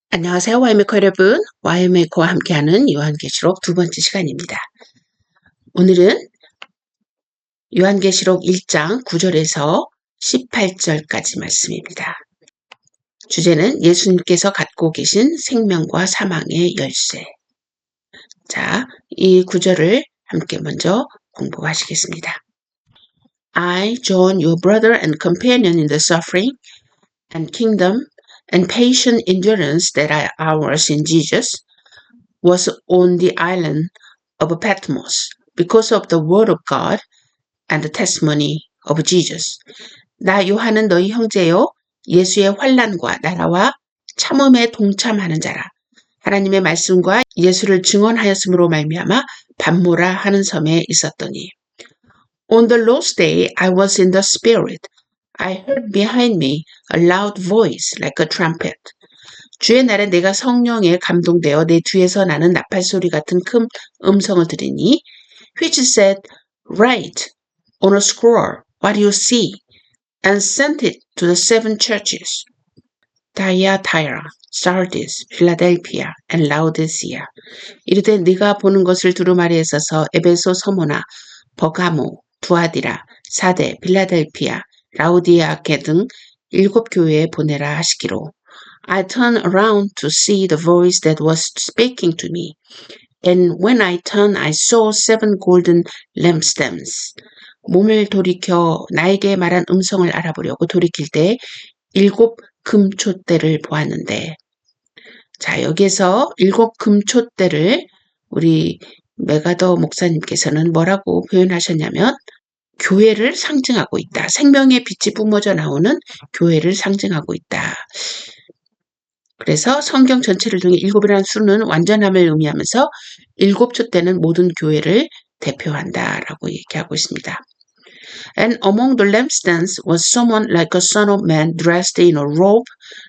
안녕하세요. 와이메커 여러분. 와이메커와 함께하는 요한계시록 두 번째 시간입니다. 오늘은 요한계시록 1장 9절에서 18절까지 말씀입니다. 주제는 예수님께서 갖고 계신 생명과 사망의 열쇠. 자, 이 구절을 함께 먼저 공부하시겠습니다. I, John, your brother and companion in the suffering and kingdom and patient endurance that are ours in Jesus, was on the island of Patmos because of the word of God and the testimony of Jesus. 나 요한은 너희 형제요 예수의 환난과 나라와 참음에 동참하는 자라. 하나님의 말씀과 예수를 증언하였으므로 말미암아 밤모라 하는 섬에 있었더니. On the last day I was in the spirit. I heard behind me a loud voice like a trumpet. 주의 날에 내가 성령에 감동되어 내 뒤에서 나는 나팔소리 같은 큰 음성을 들으니 which said, Write on a scroll what you see and send it to the seven churches, Thyatira, Sardis, Philadelphia, and Laodicea. 이르되 네가 보는 것을 두루마리에 써서 에베소, 서모나, 버가모, 두아디라, 사데, 빌라델피아, 라우디아게 등 7 교회에 보내라 하시기로. I turned around to see the voice that was speaking to me. And when I turned, I saw 7 golden lampstands. 몸을 돌이켜 나에게 말한 음성을 알아보려고 돌이킬 때 7 금촛대를 보았는데. 자, 여기에서 7 금촛대를 우리 메가더 목사님께서는 뭐라고 표현하셨냐면 교회를 상징하고 있다. 생명의 빛이 뿜어져 나오는 교회를 상징하고 있다. 그래서 성경 전체를 통해 7이라는 수는 완전함을 의미하면서 7촛대는 모든 교회를 대표한다라고 얘기하고 있습니다. And among the lampstands was someone like a son of man dressed in a robe,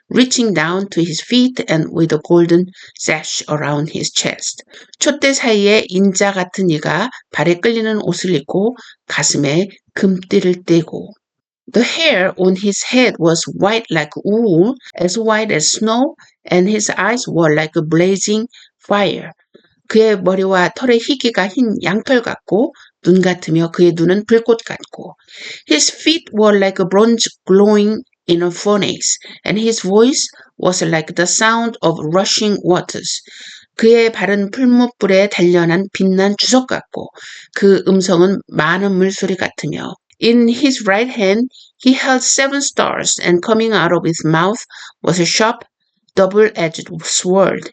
reaching down to his feet and with a golden sash around his chest. 촛대 사이에 인자 같은 이가 발에 끌리는 옷을 입고 가슴에 금띠를 떼고 The hair on his head was white like wool, as white as snow, and his eyes were like a blazing fire. 그의 머리와 털의 희기가 흰 양털 같고 눈 같으며 그의 눈은 불꽃 같고 His feet were like a bronze glowing in a furnace, and his voice was like the sound of rushing waters. 그의 발은 풀무불에 단련한 빛난 주석 같고 그 음성은 많은 물소리 같으며 In his right hand he held 7 stars, and coming out of his mouth was a sharp, double-edged sword.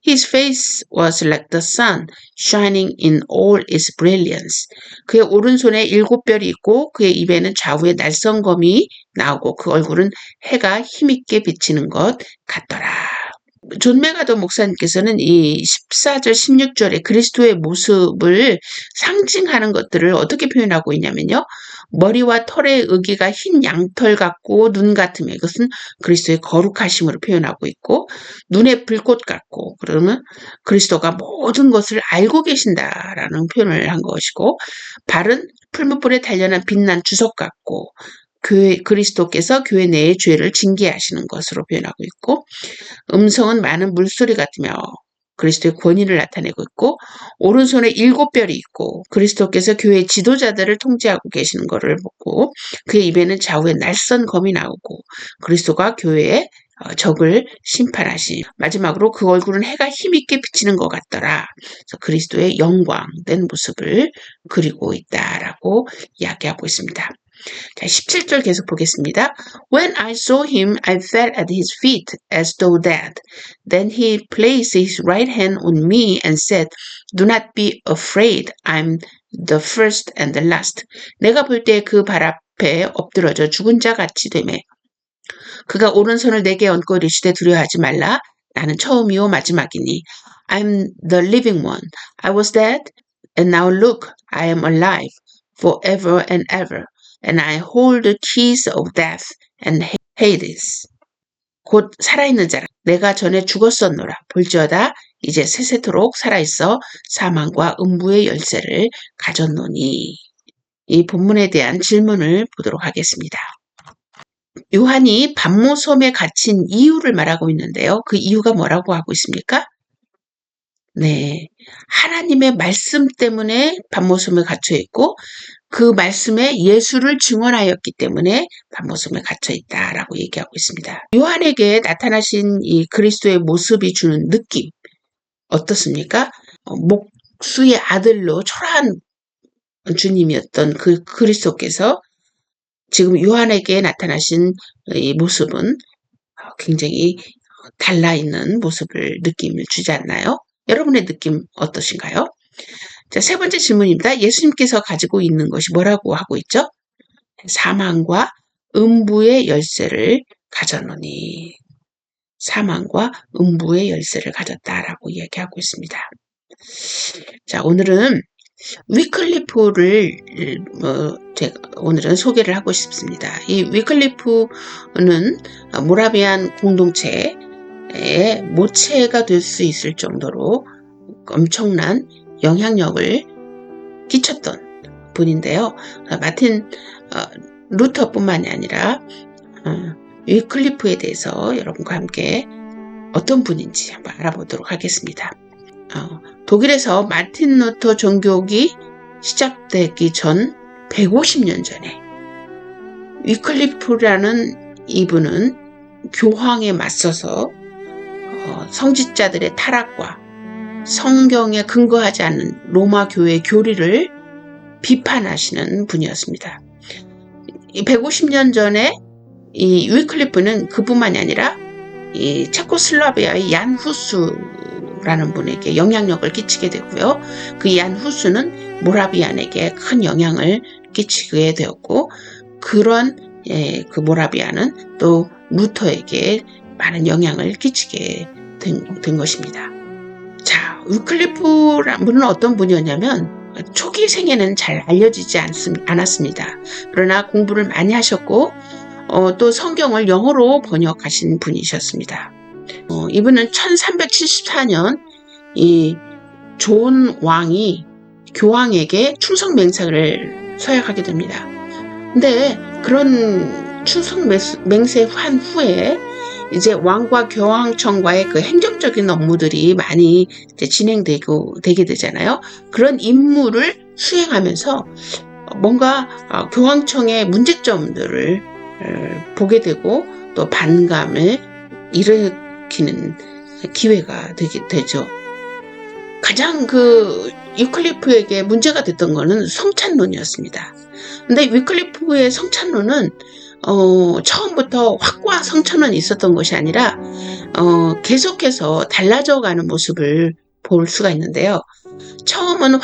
His face was like the sun, shining in all its brilliance. 그의 오른손에 7별이 있고 그의 입에는 좌우에 날성검이 나오고 그 얼굴은 해가 힘있게 비치는 것 같더라. 존 메가더 목사님께서는 이 14절, 16절의 그리스도의 모습을 상징하는 것들을 어떻게 표현하고 있냐면요. 머리와 털의 의기가 흰 양털 같고 눈 같으며 이것은 그리스도의 거룩하심으로 표현하고 있고 눈에 불꽃 같고 그러면 그리스도가 모든 것을 알고 계신다라는 표현을 한 것이고 발은 풀무불에 단련한 빛난 주석 같고 그리스도께서 교회 내의 죄를 징계하시는 것으로 표현하고 있고 음성은 많은 물소리 같으며 그리스도의 권위를 나타내고 있고 오른손에 7별이 있고 그리스도께서 교회 지도자들을 통제하고 계시는 것을 보고 그의 입에는 좌우에 날선 검이 나오고 그리스도가 교회의 적을 심판하신 마지막으로 그 얼굴은 해가 힘있게 비치는 것 같더라. 그래서 그리스도의 영광된 모습을 그리고 있다라고 이야기하고 있습니다. 자, 17절 계속 보겠습니다. When I saw him, I fell at his feet as though dead. Then he placed his right hand on me and said, Do not be afraid. I'm the first and the last. 내가 볼 때 그 발 앞에 엎드러져 죽은 자 같이 되매 그가 오른손을 내게 얹고 이르시되 두려워하지 말라. 나는 처음이요 마지막이니. I'm the living one. I was dead, and now look, I am alive, forever and ever. And I hold the keys of death and Hades. 곧 살아있는 자라. 내가 전에 죽었었노라. 볼지어다 이제 세세토록 살아있어 사망과 음부의 열쇠를 가졌노니. 이 본문에 대한 질문을 보도록 하겠습니다. 요한이 반모섬에 갇힌 이유를 말하고 있는데요. 그 이유가 뭐라고 하고 있습니까? 네. 하나님의 말씀 때문에 반모섬에 갇혀 있고 그 말씀에 예수를 증언하였기 때문에 반모섬에 갇혀 있다라고 얘기하고 있습니다. 요한에게 나타나신 이 그리스도의 모습이 주는 느낌 어떻습니까? 목수의 아들로 초라한 주님이었던 그 그리스도께서 지금 요한에게 나타나신 이 모습은 굉장히 달라있는 모습을 느낌을 주지 않나요? 여러분의 느낌 어떠신가요? 자, 세 번째 질문입니다. 예수님께서 가지고 있는 것이 뭐라고 하고 있죠? 사망과 음부의 열쇠를 가졌노니. 사망과 음부의 열쇠를 가졌다라고 이야기하고 있습니다. 자, 오늘은 위클리프를 제가 오늘은 소개를 하고 싶습니다. 이 위클리프는 모라비안 공동체의 모체가 될 수 있을 정도로 엄청난 영향력을 끼쳤던 분인데요. 마틴 루터뿐만이 아니라 위클리프에 대해서 여러분과 함께 어떤 분인지 한번 알아보도록 하겠습니다. 독일에서 마틴 루터 종교기 시작되기 전 150년 전에 위클리프라는 이분은 교황에 맞서서 성직자들의 타락과 성경에 근거하지 않는 로마 교회 교리를 비판하시는 분이었습니다. 150년 전에 이 위클리프는 그뿐만이 아니라 이 체코슬라비아의 얀 후스라는 분에게 영향력을 끼치게 되고요. 그 얀 후스는 모라비안에게 큰 영향을 끼치게 되었고 그런 그 모라비안은 또 루터에게 많은 영향을 끼치게 된 것입니다. 자, 위클리프라는 분은 어떤 분이었냐면 초기 생애는 잘 알려지지 않았습니다. 그러나 공부를 많이 하셨고 또 성경을 영어로 번역하신 분이셨습니다. 이분은 1374년 이 존 왕이 교황에게 충성 맹세를 서약하게 됩니다. 근데 그런 충성 맹세한 후에 이제 왕과 교황청과의 그 행정적인 업무들이 많이 이제 되게 되잖아요. 그런 임무를 수행하면서 뭔가 교황청의 문제점들을 보게 되고 또 반감을 일으키는 기회가 되게 되죠. 가장 그 위클리프에게 문제가 됐던 거는 성찬론이었습니다. 근데 위클리프의 성찬론은 처음부터 확고한 성찬론이 있었던 것이 아니라 계속해서 달라져가는 모습을 볼 수가 있는데요. 처음은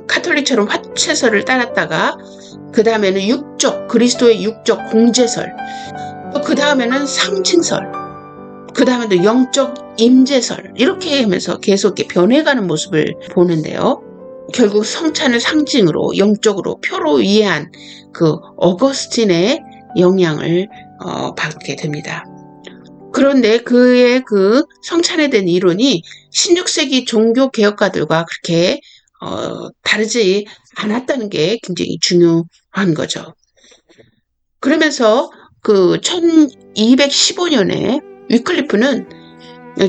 카톨릭처럼 화채설을 따랐다가 그 다음에는 그리스도의 육적 공제설, 또 그 다음에는 상징설, 그 다음에 또 영적 임재설 이렇게 하면서 계속 변해가는 모습을 보는데요. 결국 성찬을 상징으로 영적으로 표로 이해한 그 어거스틴의 영향을 받게 됩니다. 그런데 그의 그 성찬에 대한 이론이 16세기 종교 개혁가들과 그렇게 다르지 않았다는 게 굉장히 중요한 거죠. 그러면서 그 1215년에 위클리프는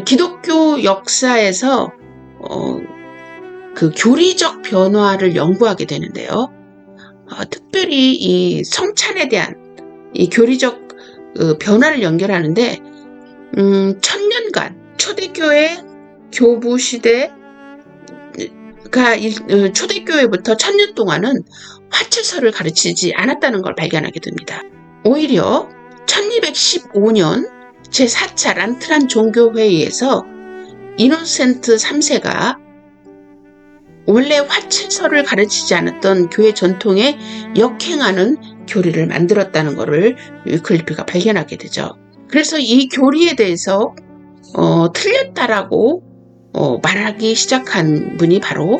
기독교 역사에서 그 교리적 변화를 연구하게 되는데요. 특별히 이 성찬에 대한 이 교리적 변화를 연결하는데 1000년간 초대교회 교부 시대가 초대교회부터 1000년 동안은 화채설을 가르치지 않았다는 걸 발견하게 됩니다. 오히려 1215년 제4차 란트란 종교회의에서 이노센트 3세가 원래 화채설을 가르치지 않았던 교회 전통에 역행하는 교리를 만들었다는 것을 위클리프가 발견하게 되죠. 그래서 이 교리에 대해서 틀렸다라고 말하기 시작한 분이 바로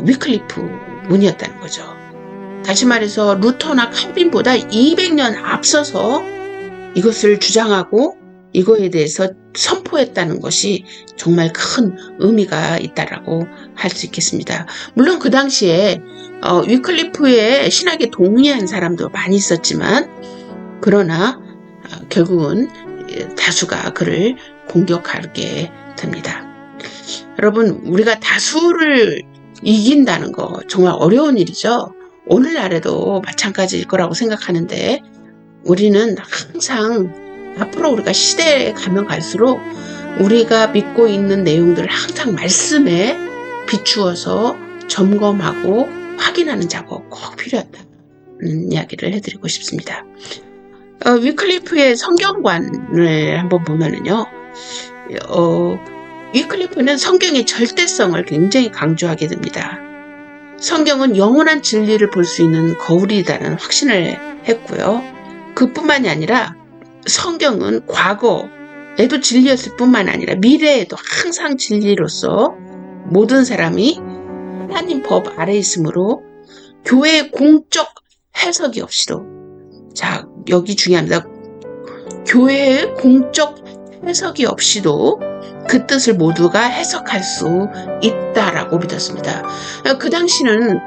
위클리프 분이었다는 거죠. 다시 말해서 루터나 칼빈보다 200년 앞서서 이것을 주장하고 이거에 대해서 선포했다는 것이 정말 큰 의미가 있다라고 할 수 있겠습니다. 물론 그 당시에 위클리프의 신학에 동의한 사람도 많이 있었지만 그러나 결국은 다수가 그를 공격하게 됩니다. 여러분, 우리가 다수를 이긴다는 거 정말 어려운 일이죠. 오늘날에도 마찬가지일 거라고 생각하는데 우리는 항상 앞으로 우리가 시대에 가면 갈수록 우리가 믿고 있는 내용들을 항상 말씀에 비추어서 점검하고 확인하는 작업 꼭 필요하다는 이야기를 해드리고 싶습니다. 위클리프의 성경관을 한번 보면은요, 위클리프는 성경의 절대성을 굉장히 강조하게 됩니다. 성경은 영원한 진리를 볼 수 있는 거울이라는 확신을 했고요. 그뿐만이 아니라 성경은 과거에도 진리였을 뿐만 아니라 미래에도 항상 진리로서 모든 사람이 하나님 법 아래 있으므로 교회의 공적 해석이 없이도, 자, 여기 중요합니다. 교회의 공적 해석이 없이도 그 뜻을 모두가 해석할 수 있다라고 믿었습니다. 그 당시는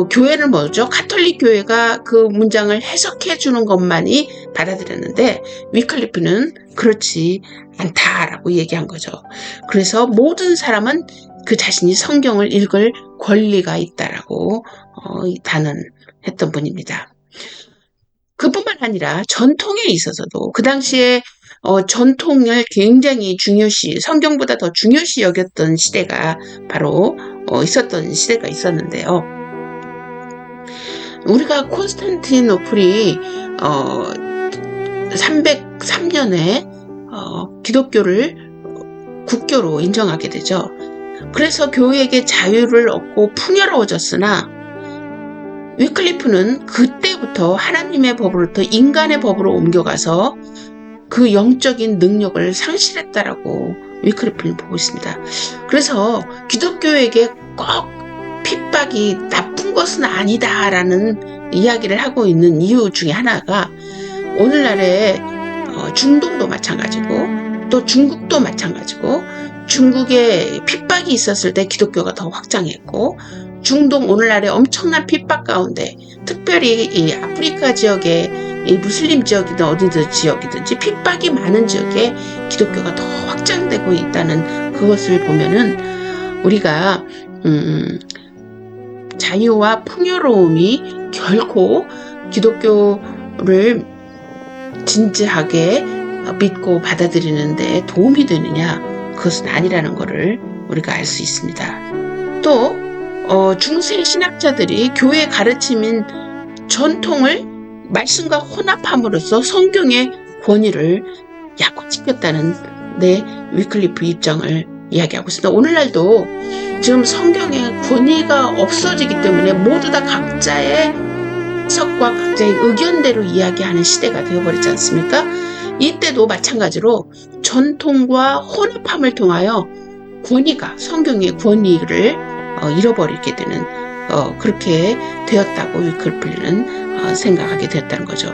교회는 뭐죠? 가톨릭 교회가 그 문장을 해석해 주는 것만이 받아들였는데 위클리프는 그렇지 않다라고 얘기한 거죠. 그래서 모든 사람은 그 자신이 성경을 읽을 권리가 있다라고 단언했던 분입니다. 그뿐만 아니라 전통에 있어서도 그 당시에 전통을 굉장히 중요시, 성경보다 더 중요시 여겼던 시대가 바로 있었던 시대가 있었는데요. 우리가 콘스탄티노플이 303년에 기독교를 국교로 인정하게 되죠. 그래서 교회에게 자유를 얻고 풍요로워졌으나 위클리프는 그때부터 하나님의 법으로부터 인간의 법으로 옮겨가서 그 영적인 능력을 상실했다라고 위클리프는 보고 있습니다. 그래서 기독교에게 꼭 핍박이 나쁜 것은 아니다라는 이야기를 하고 있는 이유 중에 하나가 오늘날의 중동도 마찬가지고 또 중국도 마찬가지고 중국에 핍박이 있었을 때 기독교가 더 확장했고 중동 오늘날의 엄청난 핍박 가운데 특별히 이 아프리카 지역의 이 무슬림 지역이든 어디든 지역이든지 핍박이 많은 지역에 기독교가 더 확장되고 있다는 그것을 보면은 우리가 자유와 풍요로움이 결코 기독교를 진지하게 믿고 받아들이는 데 도움이 되느냐, 그것은 아니라는 것을 우리가 알 수 있습니다. 또 중세 신학자들이 교회 가르침인 전통을 말씀과 혼합함으로써 성경의 권위를 약화시켰다는 위클리프 입장을 이야기하고 있습니다. 오늘날도 지금 성경의 권위가 없어지기 때문에 모두 다 각자의 해석과 각자의 의견대로 이야기하는 시대가 되어버리지 않습니까? 이때도 마찬가지로 전통과 혼합함을 통하여 성경의 권위를 잃어버리게 되는 그렇게 되었다고 위클리프는 생각하게 되었다는 거죠.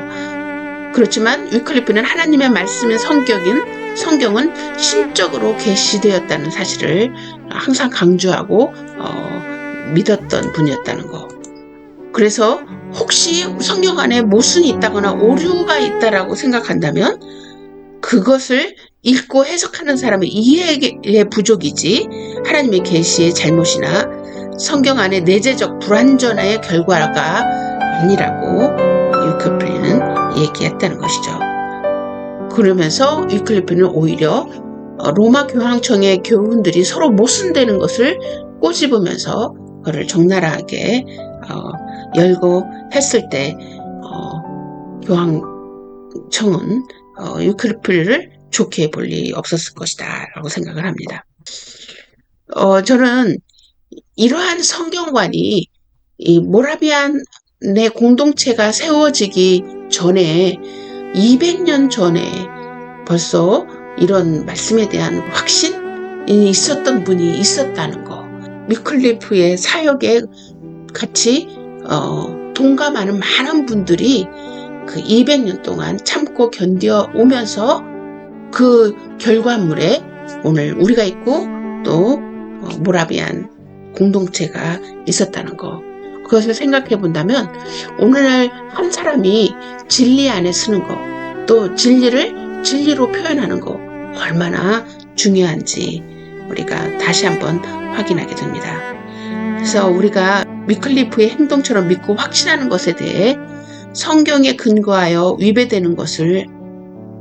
그렇지만 위클리프는 하나님의 말씀의 성경은 신적으로 계시되었다는 사실을 항상 강조하고 믿었던 분이었다는 거. 그래서 혹시 성경 안에 모순이 있다거나 오류가 있다라고 생각한다면 그것을 읽고 해석하는 사람의 이해의 부족이지 하나님의 계시의 잘못이나 성경 안에 내재적 불완전의 결과가 아니라고 위클리프는 얘기했다는 것이죠. 그러면서 위클리프는 오히려 로마 교황청의 교훈들이 서로 모순되는 것을 꼬집으면서 그를 적나라하게 열고 했을 때 교황청은 위클리프를 좋게 볼 리 없었을 것이다 라고 생각을 합니다. 저는 이러한 성경관이 이 모라비안의 공동체가 세워지기 전에 200년 전에 벌써 이런 말씀에 대한 확신이 있었던 분이 있었다는 거, 위클리프의 사역에 같이 동감하는 많은 분들이 그 200년 동안 참고 견뎌오면서 그 결과물에 오늘 우리가 있고 또 모라비안 공동체가 있었다는 거, 그것을 생각해 본다면 오늘날 한 사람이 진리 안에 서는 거, 또 진리를 진리로 표현하는 거 얼마나 중요한지 우리가 다시 한번 확인하게 됩니다. 그래서 우리가 위클리프의 행동처럼 믿고 확신하는 것에 대해 성경에 근거하여 위배되는 것을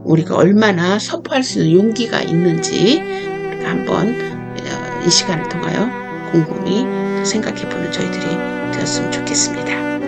우리가 얼마나 선포할 수 있는 용기가 있는지 우리가 한번 이 시간을 통하여 곰곰이 생각해 보는 저희들이 되었으면 좋겠습니다.